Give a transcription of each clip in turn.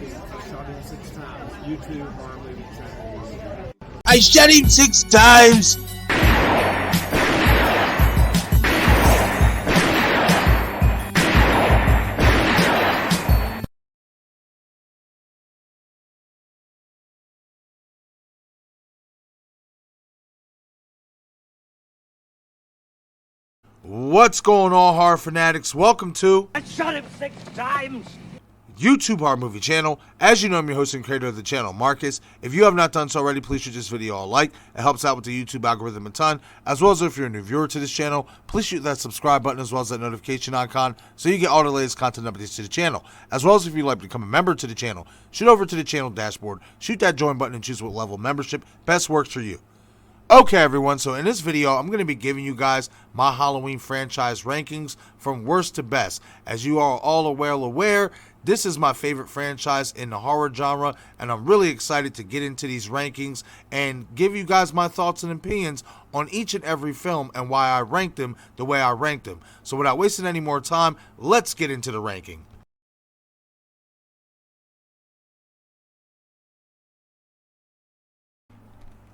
Shot him 6 times. YouTube horror movie channel. I shot him 6 times. What's going on, horror fanatics? Welcome to I shot him 6 times. YouTube horror movie channel. As you know, I'm your host and creator of the channel, Marcus. If you have not done so already, please shoot this video a like. It helps out with the YouTube algorithm a ton. As well as if you're a new viewer to this channel, please shoot that subscribe button as well as that notification icon so you get all the latest content updates to the channel. As well as if you'd like to become a member to the channel, shoot over to the channel dashboard, shoot that join button and choose what level of membership best works for you. Okay, everyone, so in this video, I'm going to be giving you guys my Halloween franchise rankings from worst to best. As you are all well aware, this is my favorite franchise in the horror genre, and I'm really excited to get into these rankings and give you guys my thoughts and opinions on each and every film and why I ranked them the way I ranked them. So without wasting any more time, let's get into the ranking.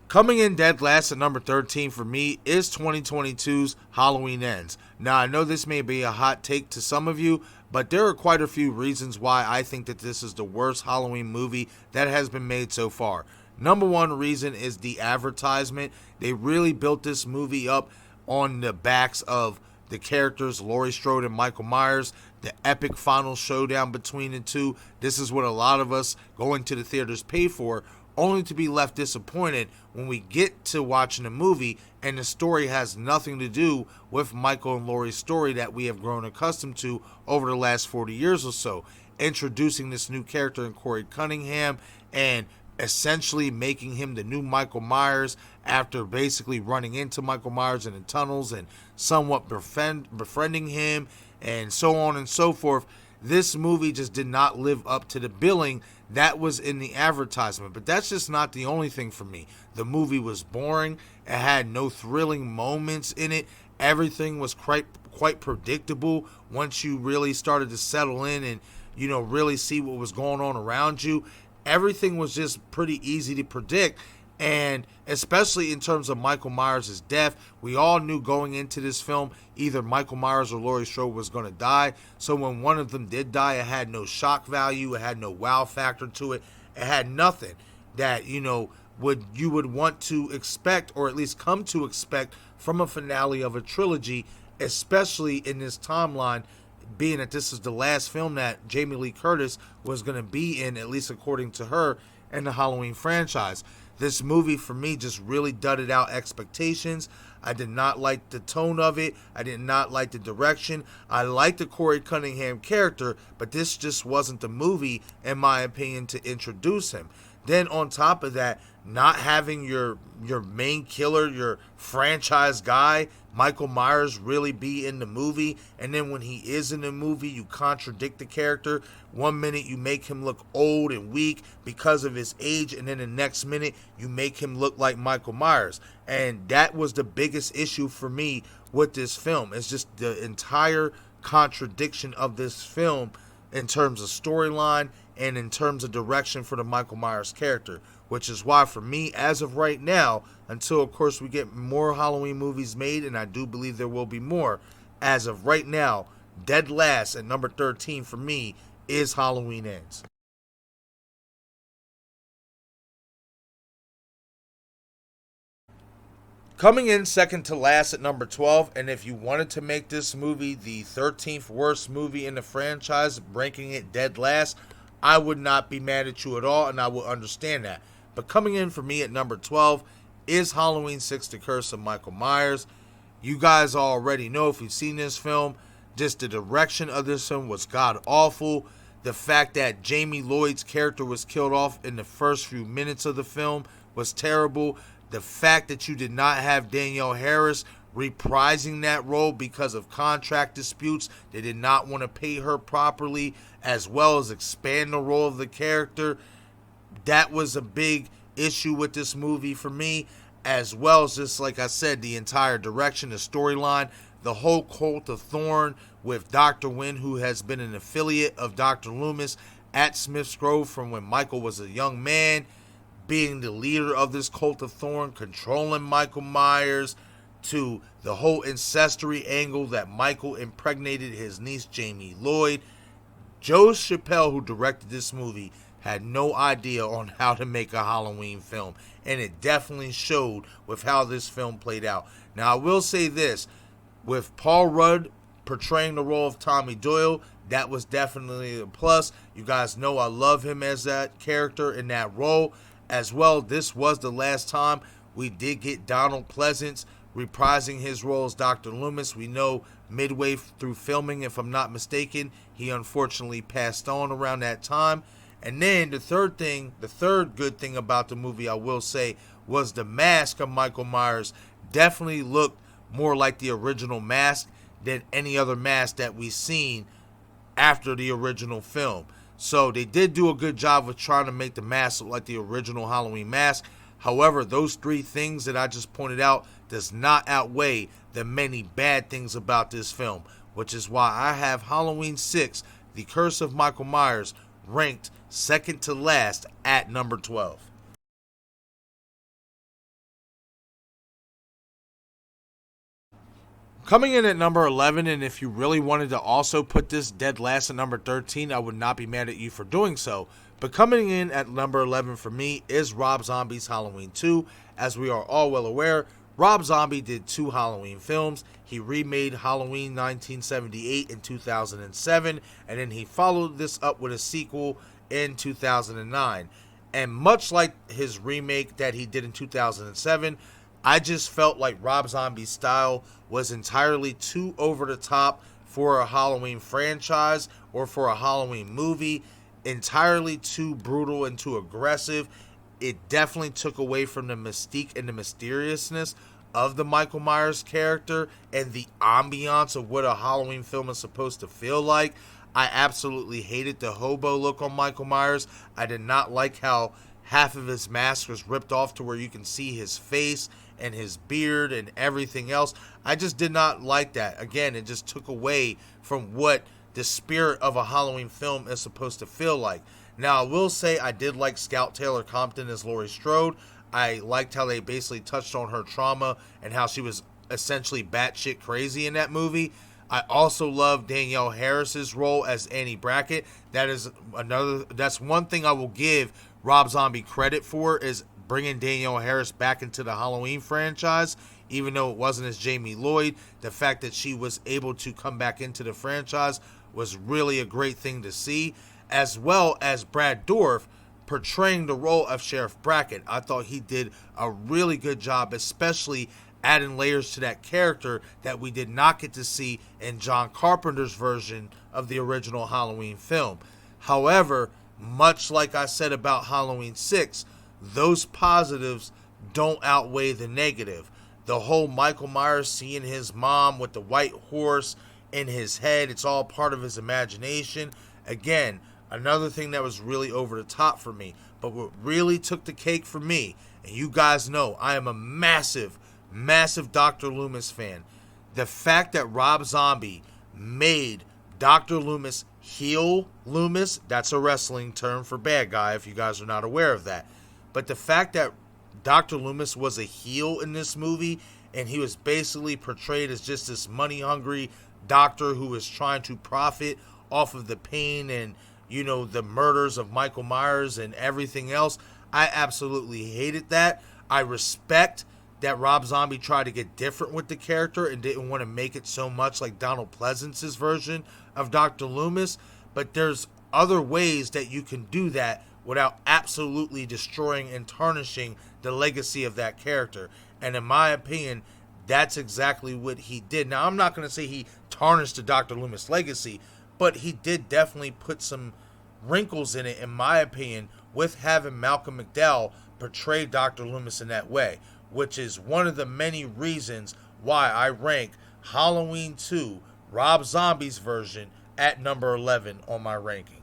Coming in dead last at number 13 for me is 2022's Halloween Ends. Now, I know this may be a hot take to some of you, but there are quite a few reasons why I think that this is the worst Halloween movie that has been made so far. Number one reason is the advertisement. They really built this movie up on the backs of the characters Laurie Strode and Michael Myers, the epic final showdown between the two. This is what a lot of us going to the theaters pay for, only to be left disappointed when we get to watching the movie and the story has nothing to do with Michael and Laurie's story that we have grown accustomed to over the last 40 years or so. Introducing this new character in Corey Cunningham and essentially making him the new Michael Myers after basically running into Michael Myers in the tunnels and somewhat befriending him and so on and so forth. This movie just did not live up to the billing that was in the advertisement. But that's just not the only thing for me. The movie was boring. It had no thrilling moments in it. Everything was quite predictable once you really started to settle in and, you know, really see what was going on around you. Everything was just pretty easy to predict. And especially in terms of Michael Myers' death, we all knew going into this film either Michael Myers or Laurie Strode was going to die. So when one of them did die, it had no shock value. It had no wow factor to it. It had nothing that, you know, you would want to expect or at least come to expect from a finale of a trilogy, especially in this timeline, being that this is the last film that Jamieleecurtis was going to be in, at least according to her, in the Halloween franchise. This movie, for me, just really dudded out expectations. I did not like the tone of it. I did not like the direction. I liked the Corey Cunningham character, but this just wasn't the movie, in my opinion, to introduce him. Then on top of that, not having your main killer, your franchise guy, Michael Myers, really be in the movie. And then when he is in the movie, you contradict the character. One minute you make him look old and weak because of his age, and then the next minute you make him look like Michael Myers. And that was the biggest issue for me with this film. It's just the entire contradiction of this film in terms of storyline and in terms of direction for the Michael Myers character, which is why for me, as of right now, until of course we get more Halloween movies made, and I do believe there will be more, as of right now, dead last at number 13 for me is Halloween Ends. Coming in second to last at number 12, and if you wanted to make this movie the 13th worst movie in the franchise, ranking it dead last, I would not be mad at you at all, and I would understand that. But coming in for me at number 12 is Halloween 6: The Curse of Michael Myers. You guys already know, if you've seen this film, just the direction of this film was god-awful. The fact that Jamie Lloyd's character was killed off in the first few minutes of the film was terrible. The fact that you did not have Danielle Harris reprising that role because of contract disputes. They did not want to pay her properly, as well as expand the role of the character. That was a big issue with this movie for me, as well as just, like I said, the entire direction, the storyline, the whole cult of Thorn with Dr. Wynn, who has been an affiliate of Dr. Loomis, at Smith's Grove from when Michael was a young man, being the leader of this cult of Thorn, controlling Michael Myers, to the whole incestuary angle that Michael impregnated his niece Jamie Lloyd. Joe Chappelle, who directed this movie, had no idea on how to make a Halloween film, and it definitely showed with how this film played out. Now, I will say this, with Paul Rudd portraying the role of Tommy Doyle, that was definitely a plus. You guys know I love him as that character in that role. As well, this was the last time we did get Donald Pleasence reprising his role as Dr. Loomis. We know midway through filming, if I'm not mistaken, he unfortunately passed on around that time. And then the third good thing about the movie, I will say, was the mask of Michael Myers definitely looked more like the original mask than any other mask that we've seen after the original film. So they did do a good job with trying to make the mask look like the original Halloween mask. However, those three things that I just pointed out does not outweigh the many bad things about this film, which is why I have Halloween 6, The Curse of Michael Myers, ranked second to last at number 12. Coming in at number 11, and if you really wanted to also put this dead last at number 13, I would not be mad at you for doing so. But coming in at number 11 for me is Rob Zombie's Halloween 2. As we are all well aware, Rob Zombie did 2 Halloween films. He remade Halloween 1978 in 2007, and then he followed this up with a sequel in 2009. And much like his remake that he did in 2007, I just felt like Rob Zombie's style was entirely too over the top for a Halloween franchise or for a Halloween movie. Entirely too brutal and too aggressive. It definitely took away from the mystique and the mysteriousness of the Michael Myers character and the ambiance of what a Halloween film is supposed to feel like. I absolutely hated the hobo look on Michael Myers. I did not like how half of his mask was ripped off to where you can see his face and his beard and everything else. I just did not like that. Again, it just took away from what the spirit of a Halloween film is supposed to feel like. Now, I will say I did like Scout Taylor Compton as Laurie Strode. I liked how they basically touched on her trauma and how she was essentially batshit crazy in that movie. I also love Danielle Harris's role as Annie Brackett. That's one thing I will give Rob Zombie credit for, is bringing Danielle Harris back into the Halloween franchise. Even though it wasn't as Jamie Lloyd, the fact that she was able to come back into the franchise was really a great thing to see. As well as Brad Dourif portraying the role of Sheriff Brackett. I thought he did a really good job, especially adding layers to that character that we did not get to see in John Carpenter's version of the original Halloween film. However, much like I said about Halloween 6, those positives don't outweigh the negative. The whole Michael Myers seeing his mom with the white horse in his head, it's all part of his imagination. Again, another thing that was really over the top for me. But what really took the cake for me, and you guys know I am a massive Dr. Loomis fan. The fact that Rob Zombie made Dr. Loomis heel Loomis, that's a wrestling term for bad guy if you guys are not aware of that. But the fact that Dr. Loomis was a heel in this movie, and he was basically portrayed as just this money-hungry doctor who was trying to profit off of the pain and, you know, the murders of Michael Myers and everything else. I absolutely hated that. I respect that Rob Zombie tried to get different with the character and didn't want to make it so much like Donald Pleasence's version of Dr. Loomis, but there's other ways that you can do that without absolutely destroying and tarnishing the legacy of that character. And in my opinion, that's exactly what he did. Now, I'm not going to say he tarnished the Dr. Loomis legacy, but he did definitely put some wrinkles in it, in my opinion, with having Malcolm McDowell portray Dr. Loomis in that way, which is one of the many reasons why I rank Halloween 2, Rob Zombie's version, at number 11 on my ranking.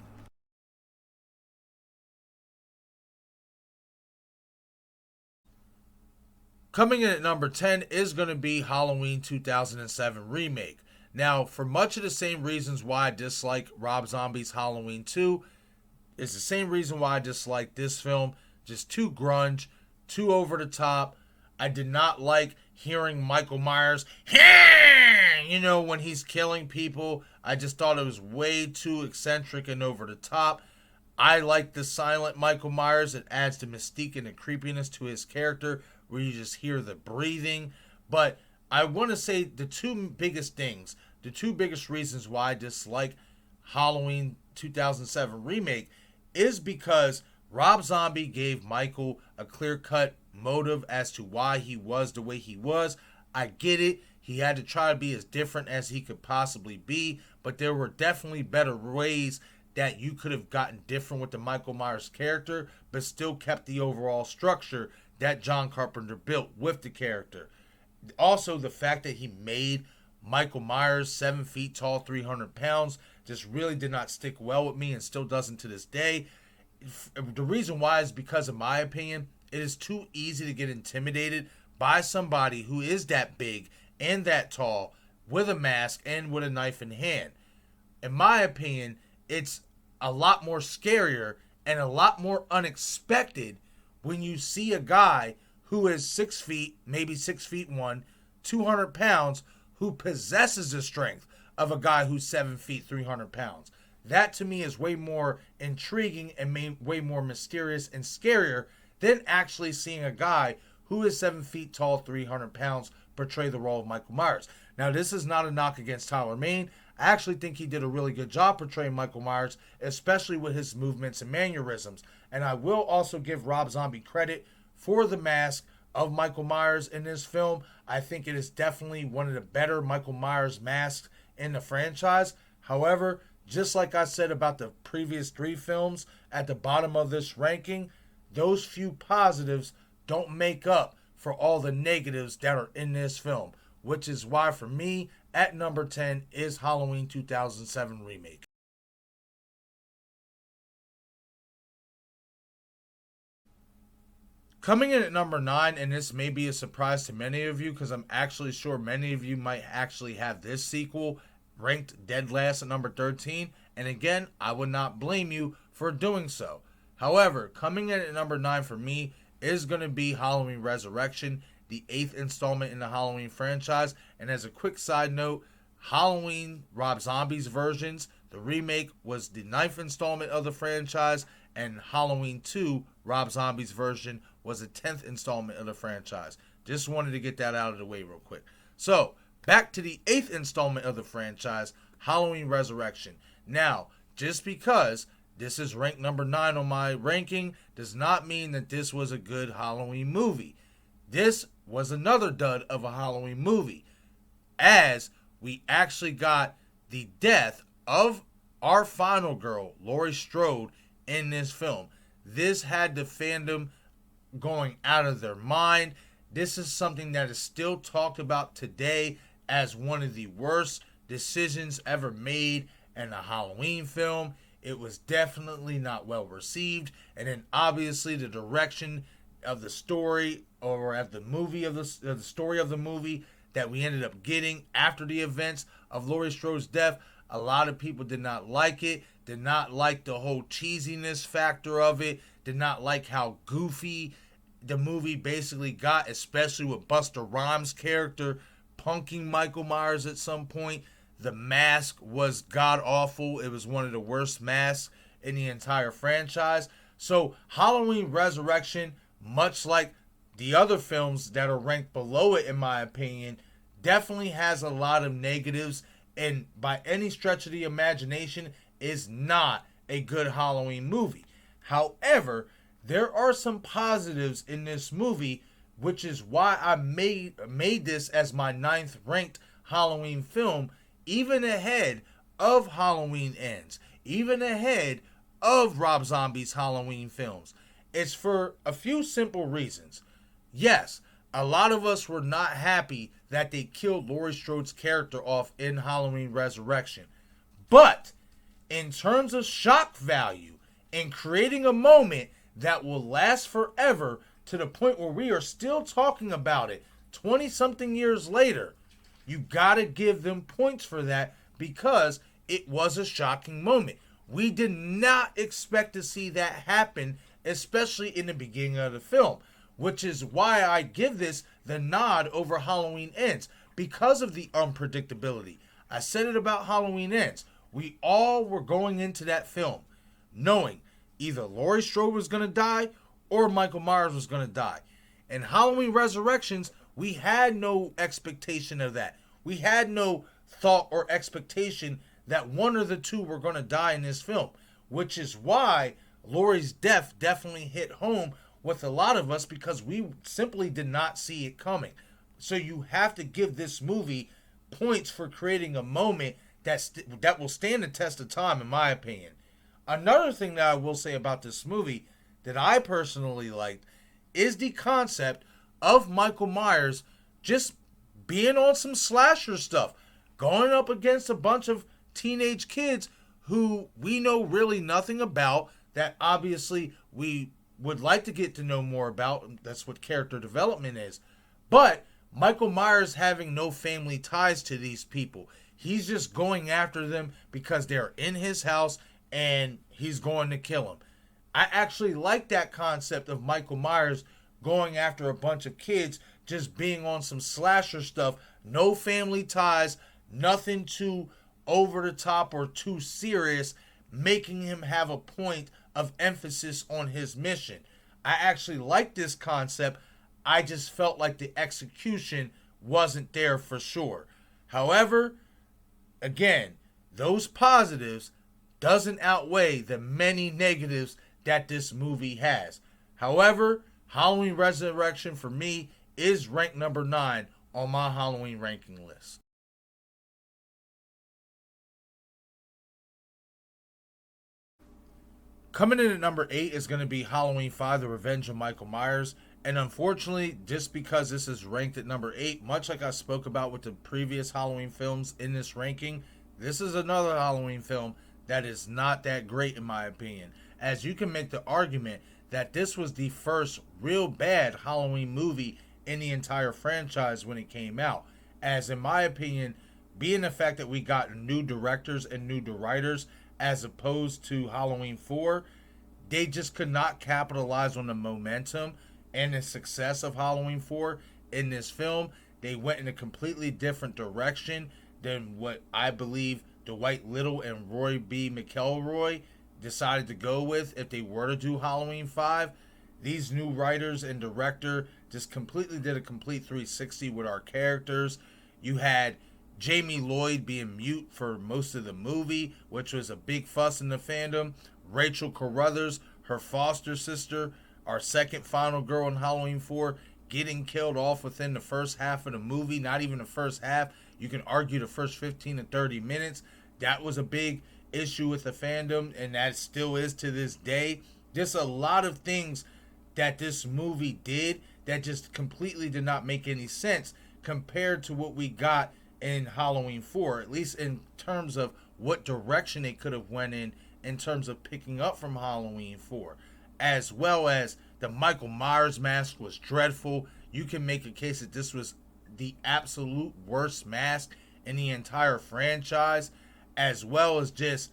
Coming in at number 10 is going to be Halloween 2007 Remake. Now, for much of the same reasons why I dislike Rob Zombie's Halloween 2, It's the same reason why I dislike this film. Just too grunge, too over the top. I did not like hearing Michael Myers, when he's killing people. I just thought it was way too eccentric and over the top. I like the silent Michael Myers. It adds the mystique and the creepiness to his character where you just hear the breathing. But I want to say the two biggest reasons why I dislike Halloween 2007 Remake is because Rob Zombie gave Michael a clear-cut motive as to why he was the way he was. I get it. He had to try to be as different as he could possibly be, but there were definitely better ways that you could have gotten different with the Michael Myers character, but still kept the overall structure that John Carpenter built with the character. Also, the fact that he made Michael Myers 7 feet tall, 300 pounds, just really did not stick well with me and still doesn't to this day. The reason why is because, in my opinion, it is too easy to get intimidated by somebody who is that big and that tall with a mask and with a knife in hand. In my opinion, it's a lot more scarier and a lot more unexpected when you see a guy who is 6 feet, maybe 6'1", 200 pounds, who possesses the strength of a guy who's 7 feet, 300 pounds. That to me is way more intriguing and way more mysterious and scarier than actually seeing a guy who is 7 feet tall, 300 pounds, portray the role of Michael Myers. Now, this is not a knock against Tyler Mane. I actually think he did a really good job portraying Michael Myers, especially with his movements and mannerisms. And I will also give Rob Zombie credit for the mask of Michael Myers in this film. I think it is definitely one of the better Michael Myers masks in the franchise. However, just like I said about the previous 3 films at the bottom of this ranking, those few positives don't make up for all the negatives that are in this film, which is why for me, at number 10 is Halloween 2007 Remake. Coming in at number 9, and this may be a surprise to many of you because I'm actually sure many of you might actually have this sequel ranked dead last at number 13, and again, I would not blame you for doing so. However, coming in at number 9 for me is going to be Halloween Resurrection, the 8th installment in the Halloween franchise. And as a quick side note, Halloween, Rob Zombie's versions, the remake was the 9th installment of the franchise, and Halloween 2, Rob Zombie's version, was the 10th installment of the franchise. Just wanted to get that out of the way real quick. So, back to the 8th installment of the franchise, Halloween Resurrection. Now, just because this is ranked number 9 on my ranking does not mean that this was a good Halloween movie. This was another dud of a Halloween movie, as we actually got the death of our final girl, Laurie Strode, in this film. This had the fandom going out of their mind. This is something that is still talked about today as one of the worst decisions ever made in a Halloween film. It was definitely not well received, and then obviously the direction of the story, or at the movie of the story of the movie that we ended up getting after the events of Laurie Strode's death, a lot of people did not like it, did not like the whole cheesiness factor of it, did not like how goofy the movie basically got, especially with Busta Rhymes' character punking Michael Myers at some point. The mask was god-awful. It was one of the worst masks in the entire franchise. So Halloween Resurrection, much like the other films that are ranked below it in my opinion, definitely has a lot of negatives, and by any stretch of the imagination is not a good Halloween movie. However, there are some positives in this movie, which is why I made this as my 9th ranked Halloween film, even ahead of Halloween Ends, even ahead of Rob Zombie's Halloween films. It's for a few simple reasons. Yes, a lot of us were not happy that they killed Laurie Strode's character off in Halloween Resurrection. But in terms of shock value and creating a moment that will last forever to the point where we are still talking about it 20-something years later, you gotta give them points for that because it was a shocking moment. We did not expect to see that happen, especially in the beginning of the film, which is why I give this the nod over Halloween Ends, because of the unpredictability. I said it about Halloween Ends. We all were going into that film knowing either Laurie Strode was going to die or Michael Myers was going to die. In Halloween Resurrections, we had no expectation of that. We had no thought or expectation that one or the two were going to die in this film, which is why Laurie's death definitely hit home with a lot of us, because we simply did not see it coming. So you have to give this movie points for creating a moment that will stand the test of time, in my opinion. Another thing that I will say about this movie that I personally liked is the concept of Michael Myers just being on some slasher stuff, going up against a bunch of teenage kids who we know really nothing about, that obviously we would like to get to know more about. That's what character development is. But Michael Myers having no family ties to these people. He's just going after them because they're in his house and he's going to kill them. I actually like that concept of Michael Myers going after a bunch of kids, just being on some slasher stuff, no family ties, nothing too over the top or too serious, making him have a point of emphasis on his mission. I actually like this concept. I just felt like the execution wasn't there for sure. However, again, those positives doesn't outweigh the many negatives that this movie has. However, Halloween Resurrection for me is ranked number 9 on my Halloween ranking list. Coming in at number 8 is going to be Halloween 5, The Revenge of Michael Myers. And unfortunately, just because this is ranked at number 8, much like I spoke about with the previous Halloween films in this ranking, this is another Halloween film that is not that great in my opinion. As you can make the argument that this was the first real bad Halloween movie in the entire franchise when it came out. As in my opinion, being the fact that we got new directors and new writers as opposed to Halloween 4, they just could not capitalize on the momentum and the success of Halloween 4 in this film. They went in a completely different direction than what I believe Dwight Little and Roy B. McElroy decided to go with if they were to do Halloween 5. These new writers and director just completely did a complete 360 with our characters. You had Jamie Lloyd being mute for most of the movie, which was a big fuss in the fandom. Rachel Carruthers, her foster sister, our second final girl in Halloween 4, getting killed off within the first half of the movie. Not even the first half. You can argue the first 15 to 30 minutes. That was a big issue with the fandom, and that still is to this day. Just a lot of things that this movie did that just completely did not make any sense compared to what we got in Halloween 4, at least in terms of what direction they could have went in terms of picking up from Halloween 4. As well as the Michael Myers mask was dreadful. You can make a case that this was the absolute worst mask in the entire franchise, as well as just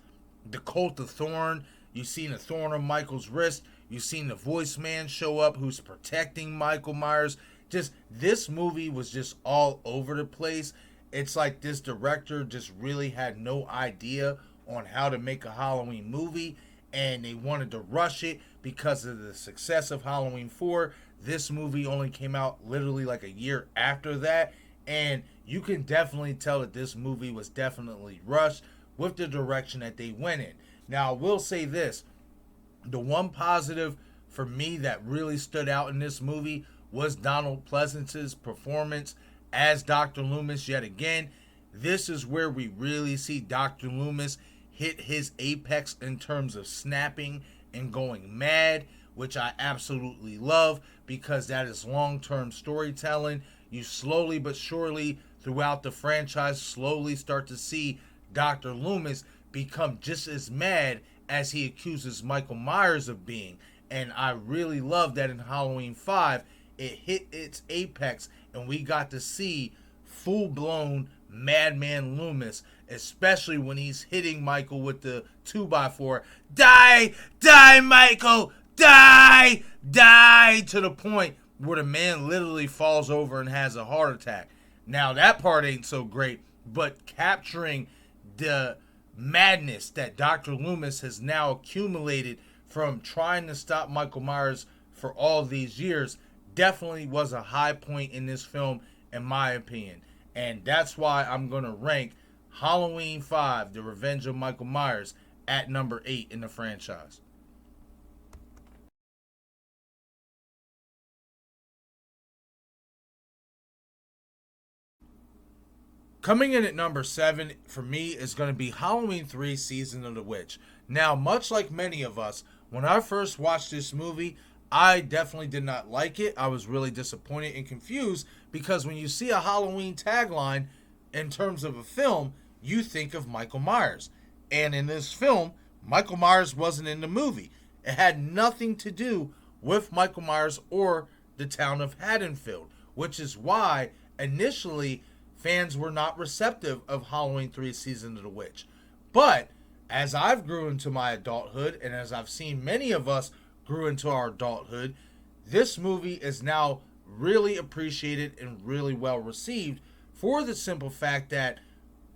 the Cult of Thorn. You've seen the thorn on Michael's wrist. You've seen the voice man show up who's protecting Michael Myers. Just this movie was just all over the place. It's like this director just really had no idea on how to make a Halloween movie, and they wanted to rush it because of the success of Halloween 4. This movie only came out literally like a year after that, and you can definitely tell that this movie was definitely rushed with the direction that they went in. Now, I will say this. The one positive for me that really stood out in this movie was Donald Pleasence's performance as Dr. Loomis yet again. This is where we really see Dr. Loomis hit his apex in terms of snapping and going mad, which I absolutely love because that is long-term storytelling. You slowly but surely throughout the franchise slowly start to see Dr. Loomis become just as mad as he accuses Michael Myers of being. And I really love that in Halloween 5, it hit its apex and we got to see full-blown Madman Loomis, especially when he's hitting Michael with the 2x4. Die! Die, Michael! Die! Die! To the point where the man literally falls over and has a heart attack. Now, that part ain't so great, but capturing the madness that Dr. Loomis has now accumulated from trying to stop Michael Myers for all these years definitely was a high point in this film, in my opinion. And that's why I'm going to rank Halloween 5, The Revenge of Michael Myers, at number 8 in the franchise. Coming in at number 7 for me is going to be Halloween 3, Season of the Witch. Now, much like many of us, when I first watched this movie, I definitely did not like it. I was really disappointed and confused because when you see a Halloween tagline in terms of a film, you think of Michael Myers. And in this film, Michael Myers wasn't in the movie. It had nothing to do with Michael Myers or the town of Haddonfield, which is why initially fans were not receptive of Halloween 3 Season of the Witch. But as I've grew into my adulthood, and as I've seen many of us grew into our adulthood, this movie is now really appreciated and really well received for the simple fact that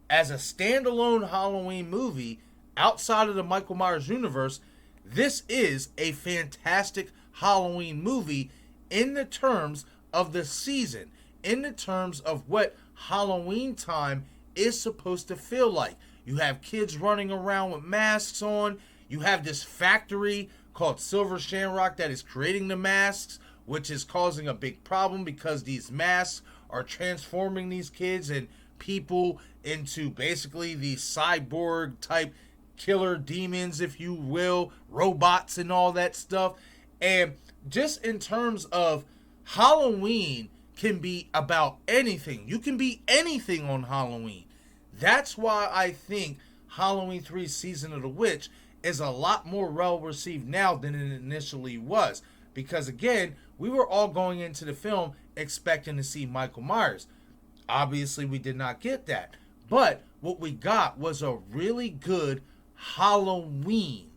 as a standalone Halloween movie outside of the Michael Myers universe, this is a fantastic Halloween movie in the terms of the season, in the terms of what Halloween time is supposed to feel like. You have kids running around with masks on. You have this factory called Silver Shamrock that is creating the masks, which is causing a big problem because these masks are transforming these kids and people into basically these cyborg type killer demons, if you will, robots and all that stuff. And just in terms of Halloween can be about anything. You can be anything on Halloween. That's why I think Halloween 3 Season of the Witch is a lot more well received now than it initially was. Because again, we were all going into the film expecting to see Michael Myers. Obviously, we did not get that. But what we got was a really good Halloween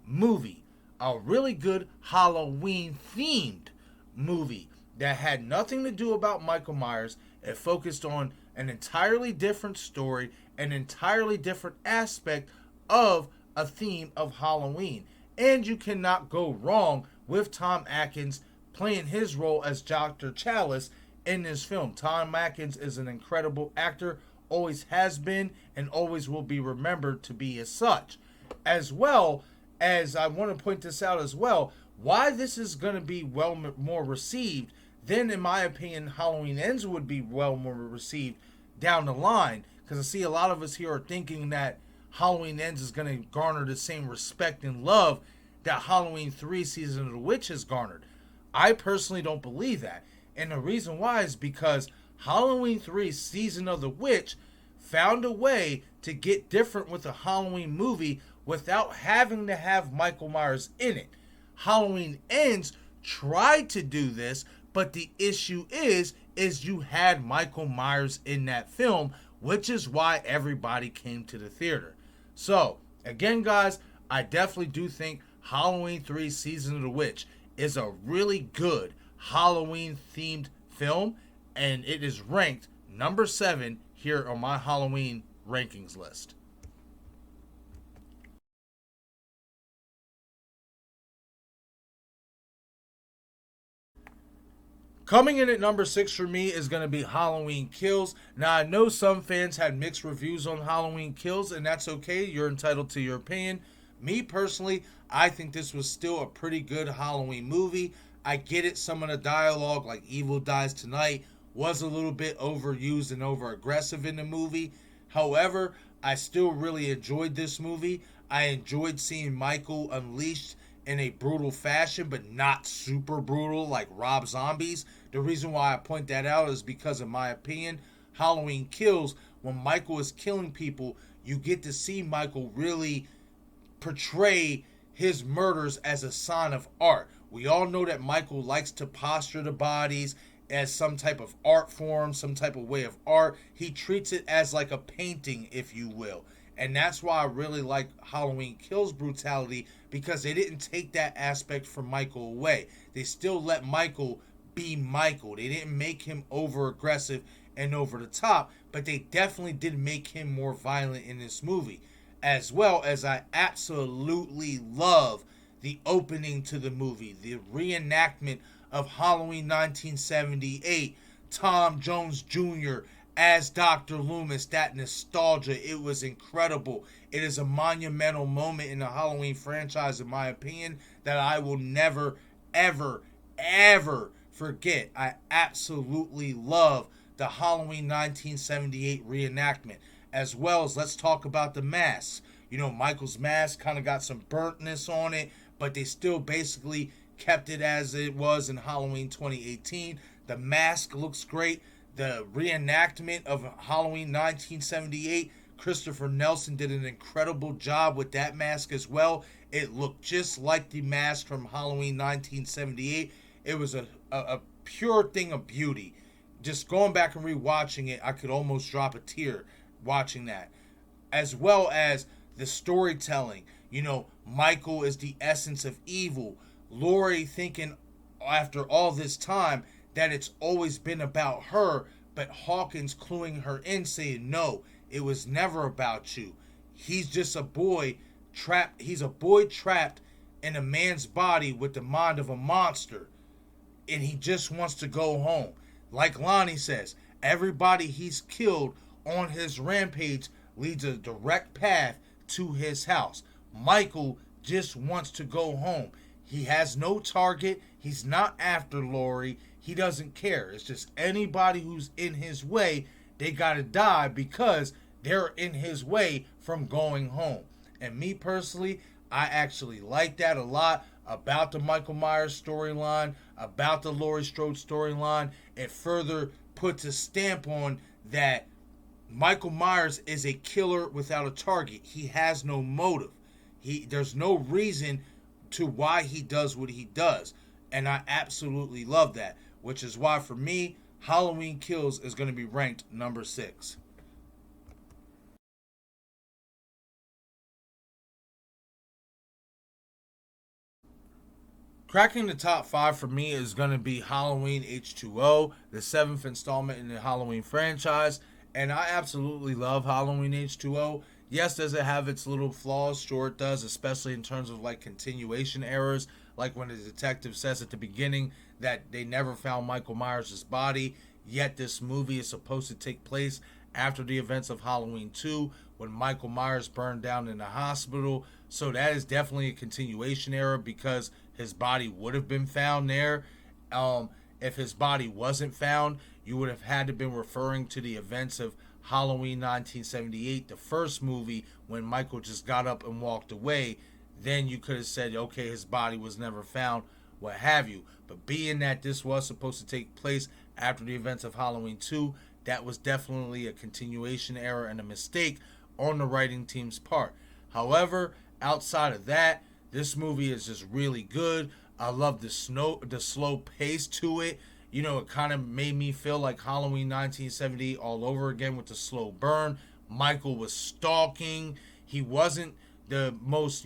movie. A really good Halloween themed movie that had nothing to do about Michael Myers. It focused on an entirely different story, an entirely different aspect of a theme of Halloween. And you cannot go wrong with Tom Atkins playing his role as Dr. Chalice in this film. Tom Atkins is an incredible actor, always has been, and always will be remembered to be as such. As well as, I want to point this out as well, why this is going to be well more received then, in my opinion, Halloween Ends would be well more received down the line. Because I see a lot of us here are thinking that Halloween Ends is going to garner the same respect and love that Halloween 3 Season of the Witch has garnered. I personally don't believe that. And the reason why is because Halloween 3 Season of the Witch found a way to get different with a Halloween movie without having to have Michael Myers in it. Halloween Ends tried to do this, but the issue is you had Michael Myers in that film, which is why everybody came to the theater. So, again, guys, I definitely do think Halloween 3 Season of the Witch is a really good Halloween-themed film, and it is ranked number 7 here on my Halloween rankings list. Coming in at number 6 for me is going to be Halloween Kills. Now, I know some fans had mixed reviews on Halloween Kills, and that's okay. You're entitled to your opinion. Me, personally, I think this was still a pretty good Halloween movie. I get it. Some of the dialogue, like Evil Dies Tonight, was a little bit overused and over-aggressive in the movie. However, I still really enjoyed this movie. I enjoyed seeing Michael unleashed in a brutal fashion, but not super brutal like Rob Zombie's. The reason why I point that out is because, in my opinion, Halloween Kills, when Michael is killing people, you get to see Michael really portray his murders as a sign of art. We all know that Michael likes to posture the bodies as some type of art form, some type of way of art. He treats it as like a painting, if you will. And that's why I really like Halloween Kills brutality, because they didn't take that aspect from Michael away. They still let Michael be Michael. They didn't make him over aggressive and over the top, but they definitely did make him more violent in this movie. As well as I absolutely love the opening to the movie, the reenactment of Halloween 1978, Tom Jones Jr. as Dr. Loomis, that nostalgia, it was incredible. It is a monumental moment in the Halloween franchise, in my opinion, that I will never, ever, ever forget. I absolutely love the Halloween 1978 reenactment. As well as, let's talk about the masks. You know, Michael's mask kind of got some burntness on it, but they still basically kept it as it was in Halloween 2018. The mask looks great. The reenactment of Halloween 1978, Christopher Nelson did an incredible job with that mask as well. It looked just like the mask from Halloween 1978. It was a pure thing of beauty. Just going back and rewatching it, I could almost drop a tear watching that. As well as the storytelling. You know, Michael is the essence of evil. Laurie thinking after all this time that it's always been about her, but Hawkins cluing her in, saying, no, it was never about you. He's just a boy trapped. He's a boy trapped in a man's body with the mind of a monster, and he just wants to go home. Like Lonnie says, everybody he's killed on his rampage leads a direct path to his house. Michael just wants to go home. He has no target. He's not after Laurie. He doesn't care. It's just anybody who's in his way, they gotta die because they're in his way from going home. And me personally, I actually like that a lot about the Michael Myers storyline, about the Laurie Strode storyline. It further puts a stamp on that Michael Myers is a killer without a target. He has no motive. There's no reason to why he does what he does. And I absolutely love that. Which is why, for me, Halloween Kills is going to be ranked number 6. Cracking the top 5 for me is going to be Halloween H2O, the 7th installment in the Halloween franchise. And I absolutely love Halloween H2O. Yes, does it have its little flaws? Sure it does, especially in terms of like continuation errors. Like when the detective says at the beginning that they never found Michael Myers' body, yet this movie is supposed to take place after the events of Halloween 2 when Michael Myers burned down in the hospital. So that is definitely a continuation error because his body would have been found there. If his body wasn't found, you would have had to been referring to the events of Halloween 1978, the first movie, when Michael just got up and walked away. Then you could have said, okay, his body was never found, what have you. But being that this was supposed to take place after the events of Halloween 2, that was definitely a continuation error and a mistake on the writing team's part. However, outside of that, this movie is just really good. I love the slow pace to it. You know, it kind of made me feel like Halloween 1978 all over again with the slow burn. Michael was stalking. He wasn't the most,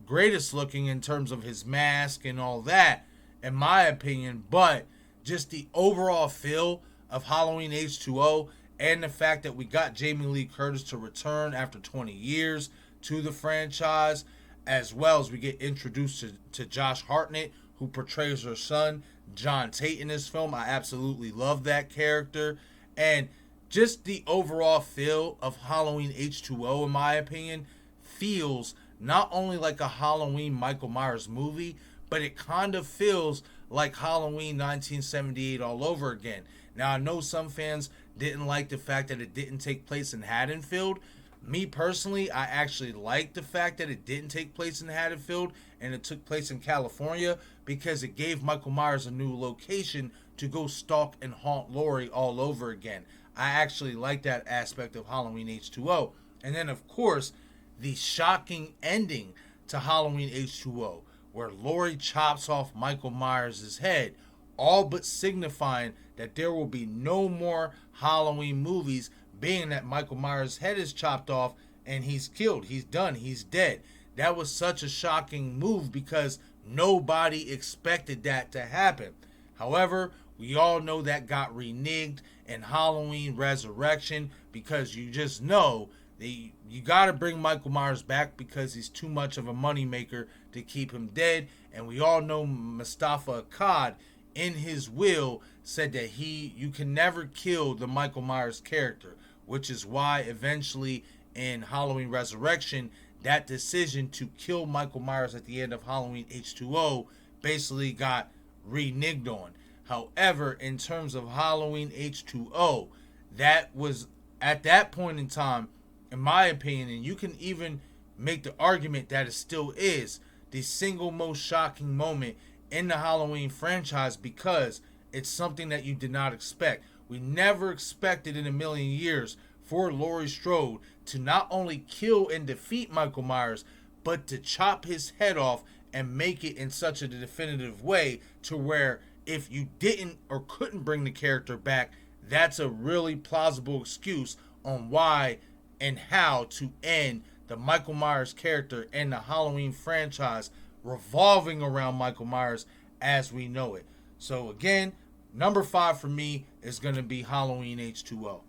greatest looking in terms of his mask and all that, in my opinion. But just the overall feel of Halloween H2O and the fact that we got Jamie Lee Curtis to return after 20 years to the franchise, as well as we get introduced to Josh Hartnett, who portrays her son, John Tate, in this film. I absolutely love that character. And just the overall feel of Halloween H2O, in my opinion, feels not only like a Halloween Michael Myers movie, but it kind of feels like Halloween 1978 all over again. Now, I know some fans didn't like the fact that it didn't take place in Haddonfield. Me personally, I actually like the fact that it didn't take place in Haddonfield and it took place in California, because it gave Michael Myers a new location to go stalk and haunt Laurie all over again. I actually like that aspect of Halloween H2O. And then, of course, the shocking ending to Halloween H2O, where Laurie chops off Michael Myers' head. all but signifying that there will be no more Halloween movies, being that Michael Myers' head is chopped off and he's killed. He's done. He's dead. That was such a shocking move because nobody expected that to happen. However, we all know that got reneged in Halloween Resurrection because you just know that you got to bring Michael Myers back because he's too much of a moneymaker to keep him dead. And we all know Mustafa Akkad in his will said that you can never kill the Michael Myers character, which is why eventually in Halloween Resurrection, that decision to kill Michael Myers at the end of Halloween H2O basically got reneged on. However, in terms of Halloween H2O, that was at that point in time, in my opinion, and you can even make the argument that it still is the single most shocking moment in the Halloween franchise because it's something that you did not expect. We never expected in a million years for Laurie Strode to not only kill and defeat Michael Myers, but to chop his head off and make it in such a definitive way to where if you didn't or couldn't bring the character back, that's a really plausible excuse on why and how to end the Michael Myers character and the Halloween franchise revolving around Michael Myers as we know it. So again, number 5 for me is going to be Halloween H2O.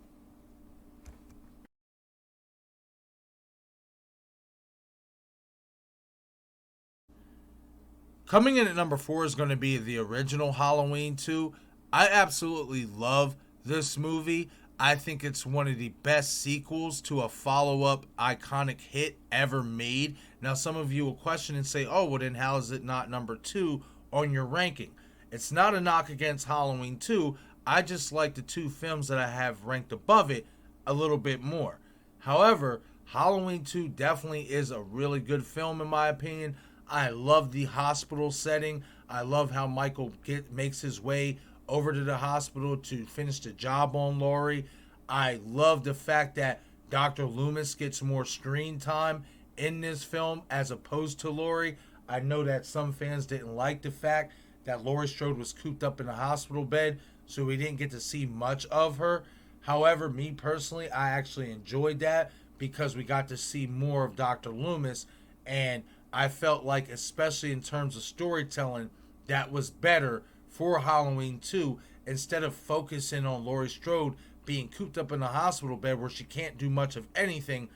Coming in at number 4 is going to be the original Halloween 2. I absolutely love this movie. I think it's one of the best sequels to a follow-up iconic hit ever made. Now, some of you will question and say, oh, well, then how is it not number 2 on your ranking? It's not a knock against Halloween 2. I just like the 2 films that I have ranked above it a little bit more. However, Halloween 2 definitely is a really good film in my opinion. I love the hospital setting. I love how Michael makes his way over to the hospital to finish the job on Laurie. I love the fact that Dr. Loomis gets more screen time in this film as opposed to Laurie. I know that some fans didn't like the fact that Laurie Strode was cooped up in a hospital bed, so we didn't get to see much of her. However, me personally, I actually enjoyed that because we got to see more of Dr. Loomis, and I felt like, especially in terms of storytelling, that was better for Halloween 2 instead of focusing on Laurie Strode being cooped up in a hospital bed where she can't do much of anything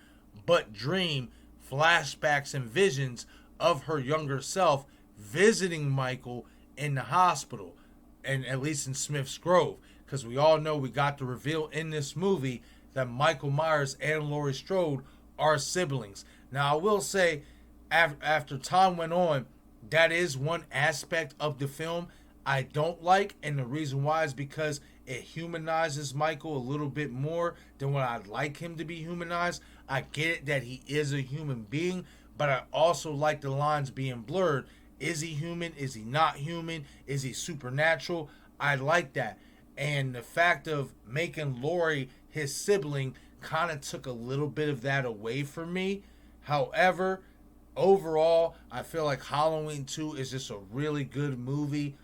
but dream flashbacks and visions of her younger self visiting Michael in the hospital, and at least in Smith's Grove, because we all know we got the reveal in this movie that Michael Myers and Laurie Strode are siblings. Now, I will say, after time went on, that is one aspect of the film I don't like, and the reason why is because it humanizes Michael a little bit more than what I'd like him to be humanized. I get it that he is a human being, but I also like the lines being blurred. Is he human? Is he not human? Is he supernatural? I like that. And the fact of making Laurie his sibling kind of took a little bit of that away from me. However, overall, I feel like Halloween 2 is just a really good movie.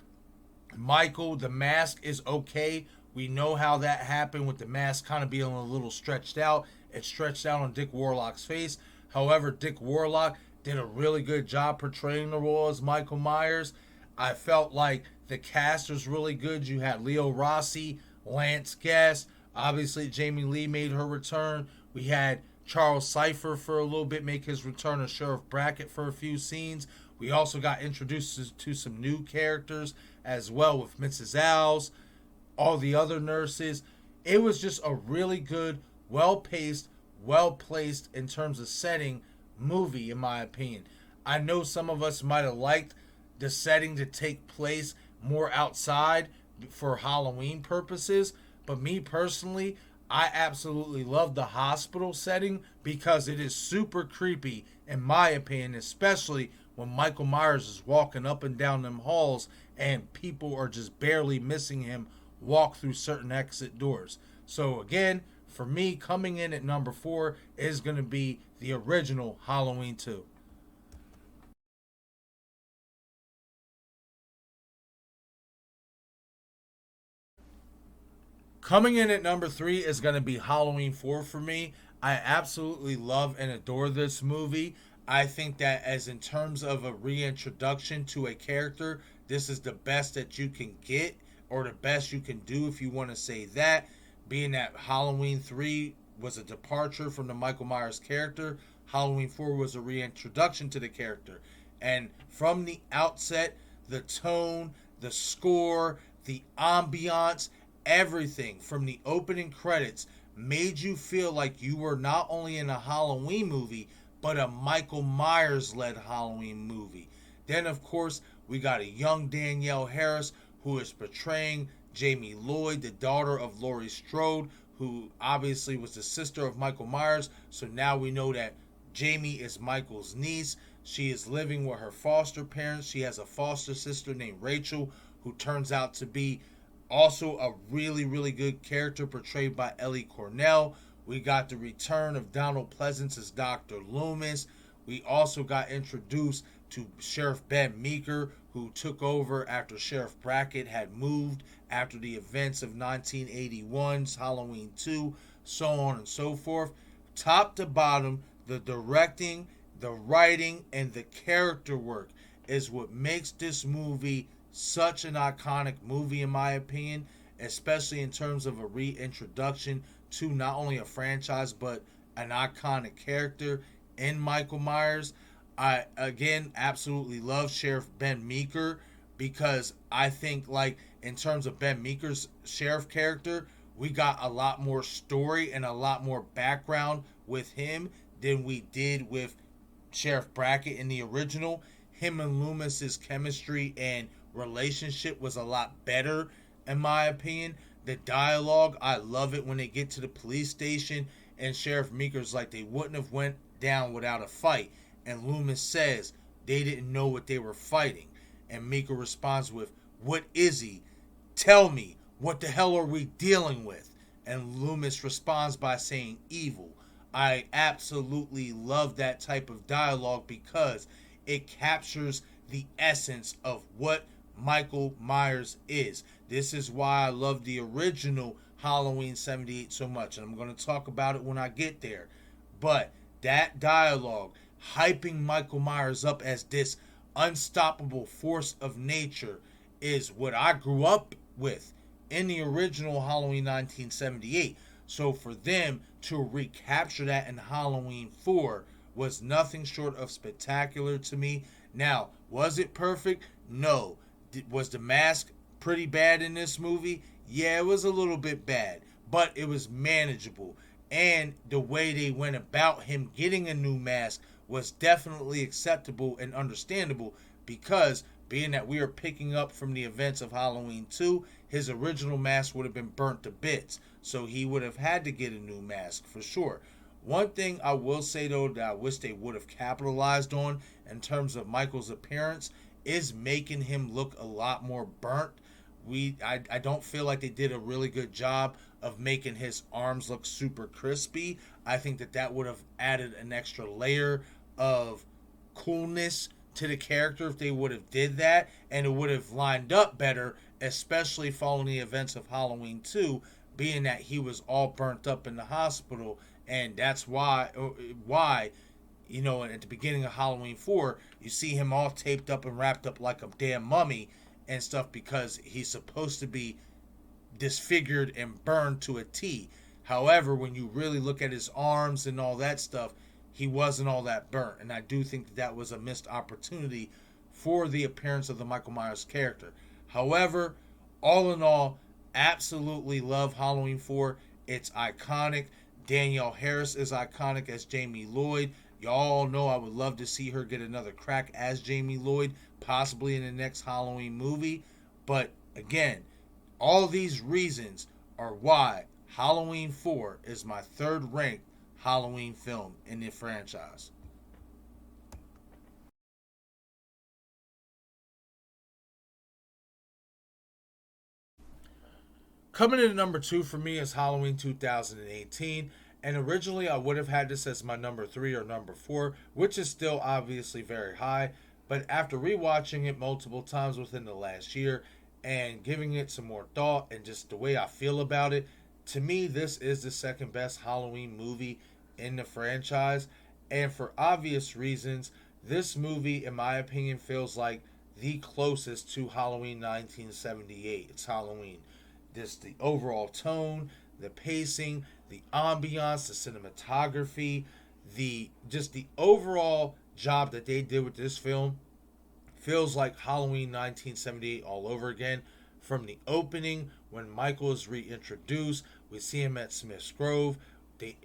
Michael, the mask is okay. We know how that happened with the mask kind of being a little stretched out. It stretched out on Dick Warlock's face. However, Dick Warlock did a really good job portraying the role as Michael Myers. I felt like the cast was really good. You had Leo Rossi, Lance Guest. Obviously, Jamie Lee made her return. We had Charles Cypher for a little bit make his return as Sheriff Brackett for a few scenes. We also got introduced to some new characters as well with Mrs. Owls, all the other nurses. It was just a really good, well-paced, well-placed in terms of setting movie, in my opinion. I know some of us might have liked the setting to take place more outside for Halloween purposes, but me personally, I absolutely love the hospital setting because it is super creepy, in my opinion, especially when Michael Myers is walking up and down them halls and people are just barely missing him walk through certain exit doors. So again, for me, coming in at number 4 is going to be the original Halloween 2. Coming in at number 3 is going to be Halloween 4 for me. I absolutely love and adore this movie. I think that as in terms of a reintroduction to a character, this is the best that you can get, or the best you can do if you want to say that. Being that Halloween 3 was a departure from the Michael Myers character, Halloween 4 was a reintroduction to the character. And from the outset, the tone, the score, the ambiance, everything from the opening credits made you feel like you were not only in a Halloween movie, but a Michael Myers-led Halloween movie. Then, of course, we got a young Danielle Harris who is portraying Jamie Lloyd, the daughter of Laurie Strode, who obviously was the sister of Michael Myers. So now we know that Jamie is Michael's niece. She is living with her foster parents. She has a foster sister named Rachel, who turns out to be also a really, really good character portrayed by Ellie Cornell. We got the return of Donald Pleasence as Dr. Loomis. We also got introduced to Sheriff Ben Meeker, who took over after Sheriff Brackett had moved after the events of 1981's Halloween 2, so on and so forth. Top to bottom, the directing, the writing, and the character work is what makes this movie such an iconic movie, in my opinion, especially in terms of a reintroduction to not only a franchise but an iconic character in Michael Myers. I again absolutely love Sheriff Ben Meeker, because I think, like, in terms of Ben Meeker's sheriff character, we got a lot more story and a lot more background with him than we did with Sheriff Brackett in the original. Him and Loomis's chemistry and relationship was a lot better, in my opinion. The dialogue, I love it when they get to the police station and Sheriff Meeker's like, they wouldn't have went down without a fight, and Loomis says they didn't know what they were fighting, and Meeker responds with, "What is he? Tell me, what the hell are we dealing with?" And Loomis responds by saying, "Evil." I absolutely love that type of dialogue because it captures the essence of what Michael Myers is. This is why I love the original Halloween 78 so much, and I'm going to talk about it when I get there. But that dialogue, hyping Michael Myers up as this unstoppable force of nature, is what I grew up with in the original Halloween 1978. So for them to recapture that in Halloween 4 was nothing short of spectacular to me. Now, was it perfect? No. Was the mask pretty bad in this movie? Yeah, it was a little bit bad, but it was manageable. And the way they went about him getting a new mask was definitely acceptable and understandable, because being that we are picking up from the events of Halloween 2, his original mask would have been burnt to bits. So he would have had to get a new mask for sure. One thing I will say, though, that I wish they would have capitalized on in terms of Michael's appearance is making him look a lot more burnt. I don't feel like they did a really good job of making his arms look super crispy. I think that would have added an extra layer of coolness to the character if they would have did that, and it would have lined up better, especially following the events of Halloween 2, being that he was all burnt up in the hospital. And that's why you know, at the beginning of Halloween 4, you see him all taped up and wrapped up like a damn mummy and stuff, because he's supposed to be disfigured and burned to a T. However, when you really look at his arms and all that stuff, he wasn't all that burnt. And I do think that was a missed opportunity for the appearance of the Michael Myers character. However, all in all, absolutely love Halloween 4. It's iconic. Danielle Harris is iconic as Jamie Lloyd. Y'all know I would love to see her get another crack as Jamie Lloyd, possibly in the next Halloween movie. But again, all these reasons are why Halloween 4 is my third ranked Halloween film in the franchise. Coming in at number 2 for me is Halloween 2018. And originally I would have had this as my number 3 or number 4, which is still obviously very high. But after rewatching it multiple times within the last year, and giving it some more thought and just the way I feel about it, to me, this is the second best Halloween movie in the franchise. And for obvious reasons, this movie, in my opinion, feels like the closest to Halloween 1978. It's Halloween. This, the overall tone, the pacing, the ambiance, the cinematography, the overall job that they did with this film feels like Halloween 1978 all over again. From the opening, when Michael is reintroduced, we see him at Smith's Grove. The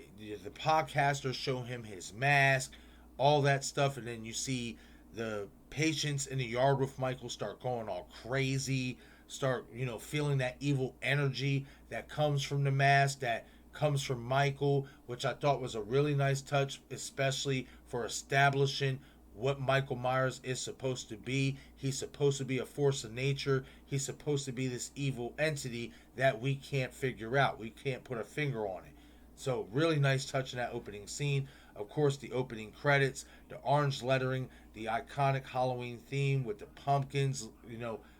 podcasters show him his mask, all that stuff, and then you see the patients in the yard with Michael start going all crazy, start, feeling that evil energy that comes from the mask, that comes from Michael, which I thought was a really nice touch, especially for establishing what Michael Myers is supposed to be. He's supposed to be a force of nature. He's supposed to be this evil entity that we can't figure out. We can't put a finger on it. So really nice touch in that opening scene. Of course, the opening credits, the orange lettering, the iconic Halloween theme with the pumpkins,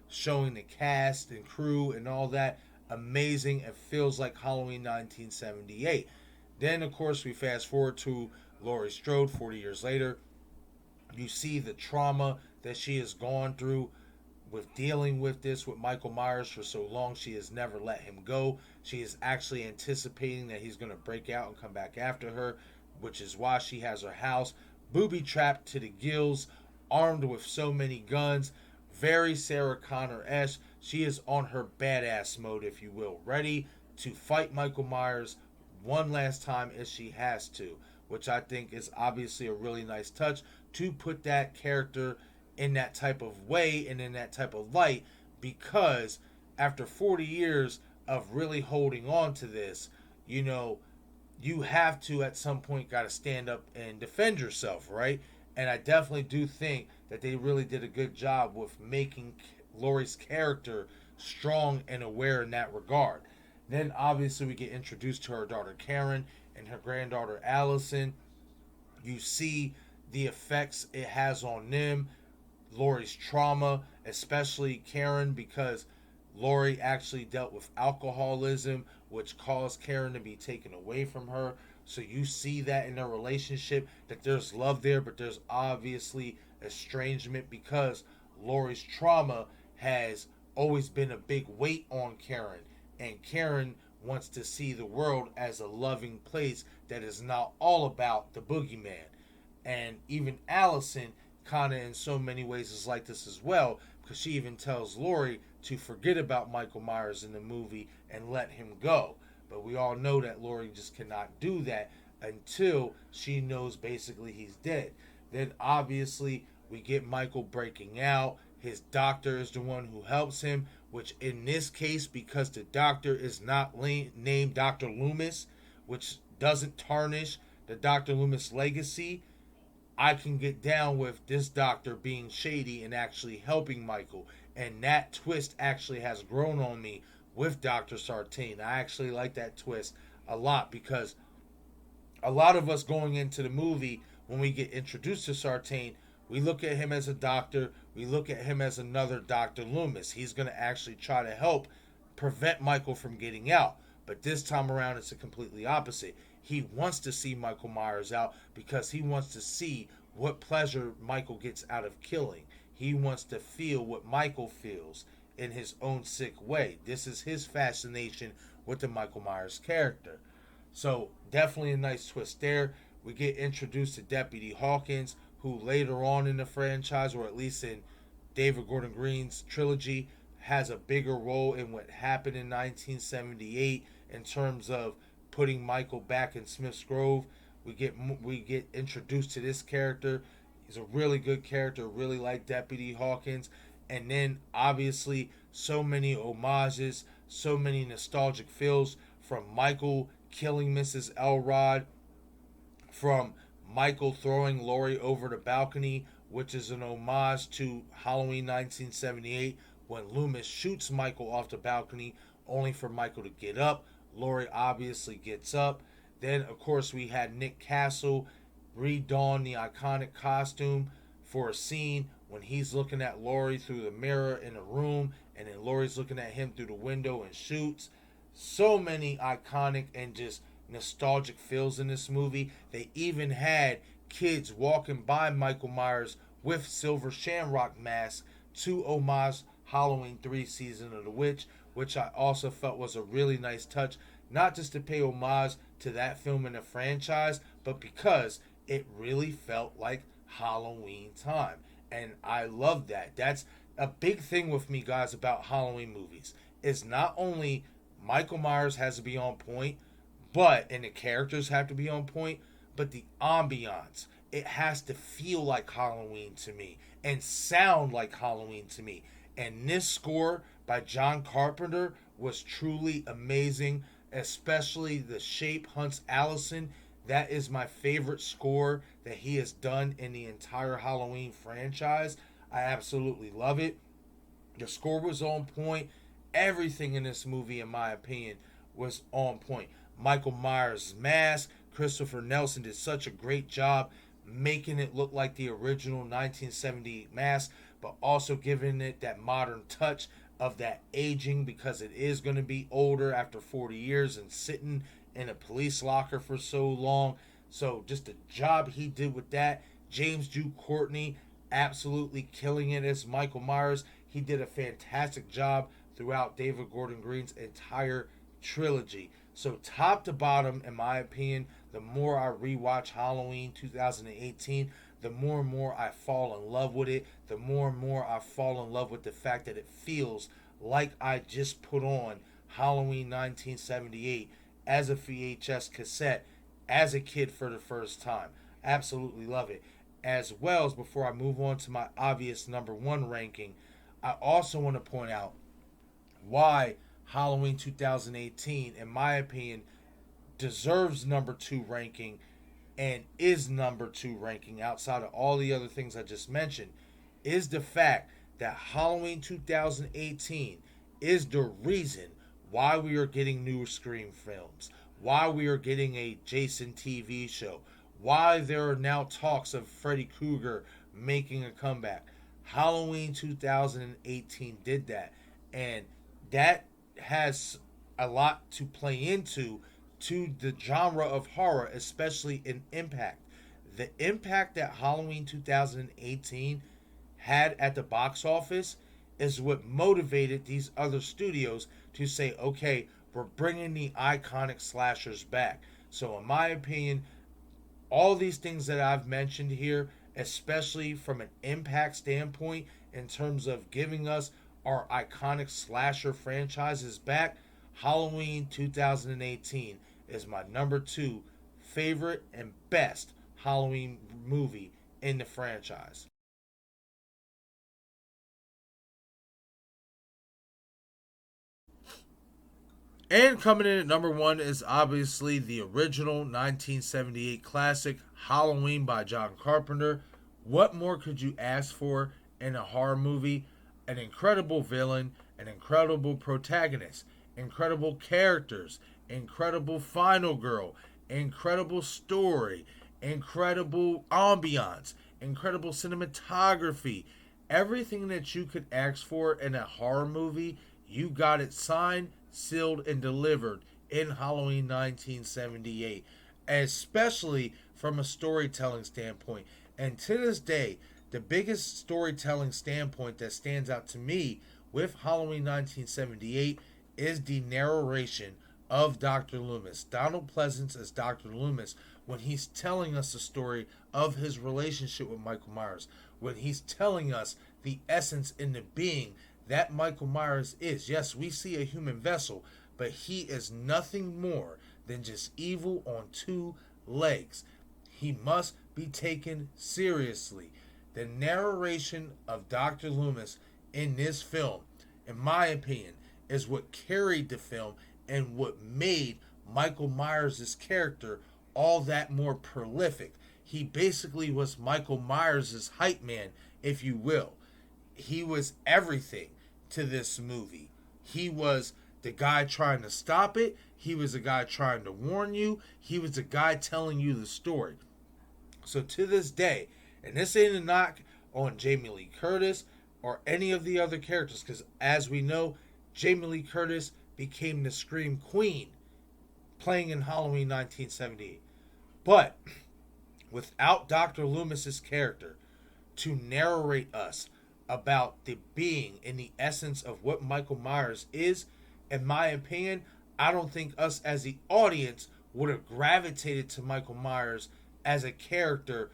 showing the cast and crew and all that. Amazing. It feels like Halloween 1978. Then, of course, we fast forward to Laurie Strode 40 years later. You see the trauma that she has gone through with dealing with this with Michael Myers for so long. She has never let him go. She is actually anticipating that he's going to break out and come back after her, which is why she has her house booby-trapped to the gills, armed with so many guns. Very Sarah Connor-esque. She is on her badass mode, if you will, ready to fight Michael Myers one last time if she has to, which I think is obviously a really nice touch to put that character in that type of way and in that type of light, because after 40 years of really holding on to this, you have to at some point got to stand up and defend yourself, right? And I definitely do think that they really did a good job with making Laurie's character strong and aware in that regard. Then obviously we get introduced to her daughter Karen and her granddaughter Allison. You see the effects it has on them, Laurie's trauma, especially Karen, because Laurie actually dealt with alcoholism, which caused Karen to be taken away from her. So you see that in their relationship, that there's love there, but there's obviously estrangement because Laurie's trauma has always been a big weight on Karen. And Karen wants to see the world as a loving place that is not all about the boogeyman. And even Allison kind of in so many ways is like this as well, because she even tells Laurie to forget about Michael Myers in the movie and let him go. But we all know that Laurie just cannot do that until she knows basically he's dead. Then obviously we get Michael breaking out. His doctor is the one who helps him, which in this case, because the doctor is not named Dr. Loomis, which doesn't tarnish the Dr. Loomis legacy, I can get down with this doctor being shady and actually helping Michael. And that twist actually has grown on me with Dr. Sartain. I actually like that twist a lot, because a lot of us going into the movie, when we get introduced to Sartain, we look at him as a doctor. We look at him as another Dr. Loomis. He's going to actually try to help prevent Michael from getting out. But this time around, it's a completely opposite. He wants to see Michael Myers out because he wants to see what pleasure Michael gets out of killing. He wants to feel what Michael feels in his own sick way. This is his fascination with the Michael Myers character. So definitely a nice twist there. We get introduced to Deputy Hawkins, who later on in the franchise, or at least in David Gordon Green's trilogy, has a bigger role in what happened in 1978 in terms of putting Michael back in Smith's Grove. We get introduced to this character. He's a really good character. Really like Deputy Hawkins. And then obviously so many homages, so many nostalgic feels, from Michael killing Mrs. Elrod, from Michael throwing Laurie over the balcony, which is an homage to Halloween 1978 when Loomis shoots Michael off the balcony only for Michael to get up. Laurie obviously gets up. Then, of course, we had Nick Castle redon the iconic costume for a scene when he's looking at Laurie through the mirror in a room and then Laurie's looking at him through the window and shoots. So many iconic and just nostalgic feels in this movie. They even had kids walking by Michael Myers with silver shamrock masks to homage Halloween 3 Season of the Witch, which I also felt was a really nice touch, not just to pay homage to that film in the franchise, but because it really felt like Halloween time. And I love that. That's a big thing with me, guys, about Halloween movies. Is not only Michael Myers has to be on point, and the characters have to be on point, but the ambiance. It has to feel like Halloween to me and sound like Halloween to me. And this score by John Carpenter was truly amazing, especially The Shape Hunts Allison. That is my favorite score that he has done in the entire Halloween franchise. I absolutely love it. The score was on point. Everything in this movie, in my opinion, was on point. Michael Myers' mask, Christopher Nelson did such a great job making it look like the original 1978 mask, but also giving it that modern touch of that aging, because it is going to be older after 40 years and sitting in a police locker for so long. So just the job he did with that. James Jude Courtney absolutely killing it as Michael Myers. He did a fantastic job throughout David Gordon Green's entire trilogy. So top to bottom, in my opinion, the more I rewatch Halloween 2018, the more and more I fall in love with it. The more and more I fall in love with the fact that it feels like I just put on Halloween 1978 as a VHS cassette as a kid for the first time. Absolutely love it. As well as, before I move on to my obvious number one ranking, I also want to point out why Halloween 2018, in my opinion, deserves number 2 ranking and is number 2 ranking outside of all the other things I just mentioned, is the fact that Halloween 2018 is the reason why we are getting new Scream films, why we are getting a Jason TV show, why there are now talks of Freddy Krueger making a comeback. Halloween 2018 did that, and that has a lot to play into to the genre of horror, especially in impact. The impact that Halloween 2018 had at the box office is what motivated these other studios to say, okay, we're bringing the iconic slashers back. So in my opinion, all these things that I've mentioned here, especially from an impact standpoint in terms of giving us our iconic slasher franchises back, Halloween 2018 is my number 2 favorite and best Halloween movie in the franchise. And coming in at number 1 is obviously the original 1978 classic Halloween by John Carpenter. What more could you ask for in a horror movie? An incredible villain, an incredible protagonist, incredible characters, incredible final girl, incredible story, incredible ambiance, incredible cinematography. Everything that you could ask for in a horror movie, you got it signed, sealed, and delivered in Halloween 1978, especially from a storytelling standpoint. And to this day, the biggest storytelling standpoint that stands out to me with Halloween 1978 is the narration of Dr. Loomis. Donald Pleasence as Dr. Loomis, when he's telling us the story of his relationship with Michael Myers, when he's telling us the essence and the being that Michael Myers is. Yes, we see a human vessel, but he is nothing more than just evil on 2 legs. He must be taken seriously. The narration of Dr. Loomis in this film, in my opinion, is what carried the film and what made Michael Myers' character all that more prolific. He basically was Michael Myers' hype man, if you will. He was everything to this movie. He was the guy trying to stop it. He was the guy trying to warn you. He was the guy telling you the story. So to this day, and this ain't a knock on Jamie Lee Curtis, or any of the other characters, because as we know, Jamie Lee Curtis became the Scream Queen playing in Halloween 1978. But without Dr. Loomis's character to narrate us about the being and the essence of what Michael Myers is, in my opinion, I don't think us as the audience would have gravitated to Michael Myers as a character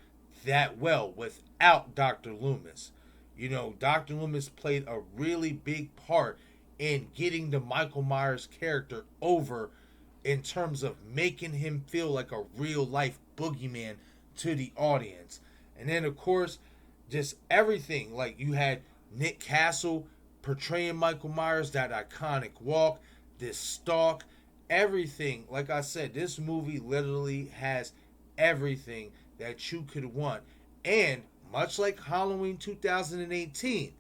that well without Dr. Loomis. You know, Dr. Loomis played a really big part in getting the Michael Myers character over in terms of making him feel like a real life boogeyman to the audience. And then, of course, just everything. Like, you had Nickcastle portraying Michael Myers, that iconic walk, this stalk, everything. Like I said, this movie literally has everything that you could want. And much like Halloween 2018,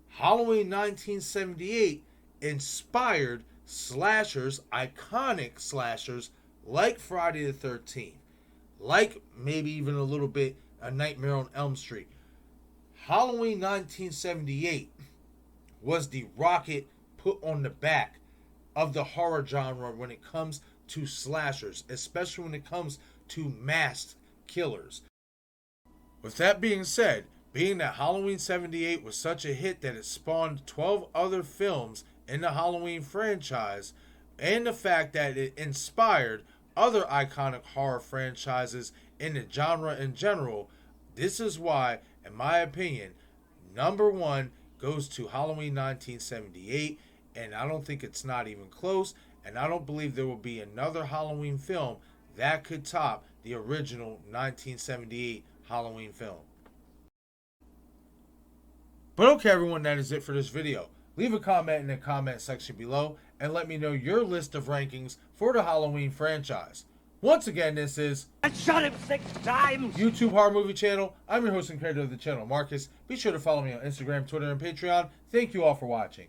Halloween 1978 inspired slashers, iconic slashers, like Friday the 13th, like maybe even a little bit A Nightmare on Elm Street. Halloween 1978 was the rocket put on the back of the horror genre when it comes to slashers, especially when it comes to masked killers. With that being said, being that Halloween 78 was such a hit that it spawned 12 other films in the Halloween franchise, and the fact that it inspired other iconic horror franchises in the genre in general, this is why, in my opinion, number one goes to Halloween 1978, and I don't think it's not even close, and I don't believe there will be another Halloween film that could top the original 1978 Halloween film. But okay, everyone, that is it for this video. Leave a comment in the comment section below and let me know your list of rankings for the Halloween franchise. Once again, this is I shot him 6 times! YouTube Horror Movie Channel. I'm your host and creator of the channel, Marcus. Be sure to follow me on Instagram, Twitter, and Patreon. Thank you all for watching.